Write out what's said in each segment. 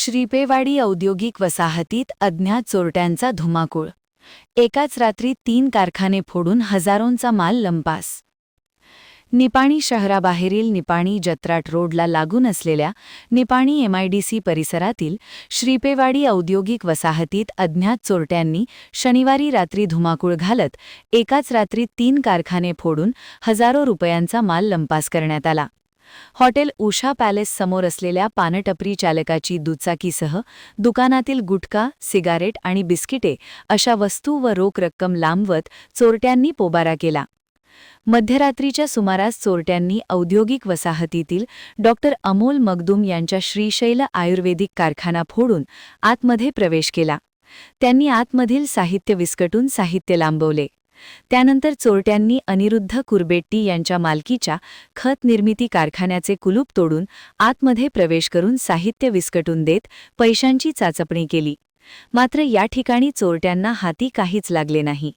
श्रीपेवाडी औद्योगिक वसाहतीत अज्ञात चोरट्यांचा धुमाकूळ. एकाच रात्री 3 कारखाने फोडून हजारोंचा माल लंपास. निपाणी शहराबाहेरील निपाणी जत्राट रोडला लागून असलेल्या निपाणी MIDC परिसरातील श्रीपेवाडी औद्योगिक वसाहतीत अज्ञात चोरट्यांनी शनिवारी रात्री धुमाकूळ घालत एकाच रात्री 3 कारखाने फोडून हजारो रुपयांचा माल लंपास करण्यात आला. हॉटेल उषा पॅलेस समोर असलेल्या पानटपरी चालकाची दुचाकीसह दुकानातील गुटखा, सिगारेट आणि बिस्किटे अशा वस्तू व रोख रक्कम लांबवत चोरट्यांनी पोबारा केला. मध्यरात्रीच्या सुमारास चोरट्यांनी औद्योगिक वसाहतीतील डॉक्टर अमोल मगदूम यांच्या श्रीशैल आयुर्वेदिक कारखाना फोडून आतमध्ये प्रवेश केला. त्यांनी आतमधील साहित्य विस्कटून साहित्य लांबवले. त्यानंतर चोरट्यांनी अनिरुद्ध कुरबेट्टी यांच्या मालकीच्या खत निर्मिती कारखान्याचे कुलूप तोडून आतमध्ये प्रवेश करून साहित्य विस्कटून देत पैशांची चाचपणी केली. मात्र या ठिकाणी चोरट्यांना हाती काहीच लागले नाही.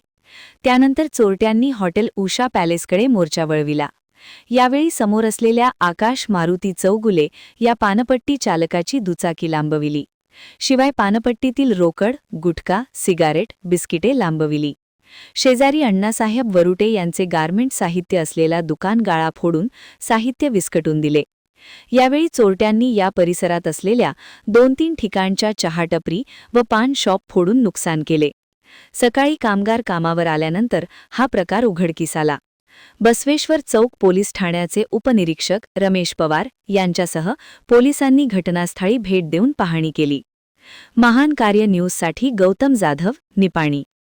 त्यानंतर चोरट्यांनी हॉटेल उषा पॅलेसकडे मोर्चा वळविला. यावेळी समोर असलेल्या आकाश मारुती चौगुले या पानपट्टी चालकाची दुचाकी लांबविली. शिवाय पानपट्टीतील रोकड, गुटखा, सिगारेट, बिस्किटे लांबविली. शेजारी अण्णासाहेब वरुटे यांचे गारमेंट साहित्य असलेला दुकान गाळा फोडून साहित्य विस्कटून दिले. यावेळी चोरट्यांनी या परिसरात असलेल्या 2-3 ठिकाणच्या चहाटपरी व पान शॉप फोडून नुकसान केले. सकाळी कामगार कामावर आल्यानंतर हा प्रकार उघडकीस आला. बसवेश्वर चौक पोलीस ठाण्याचे उपनिरीक्षक रमेश पवार यांच्यासह पोलिसांनी घटनास्थळी भेट देऊन पाहणी केली. महान कार्य न्यूजसाठी गौतम जाधव, निपाणी.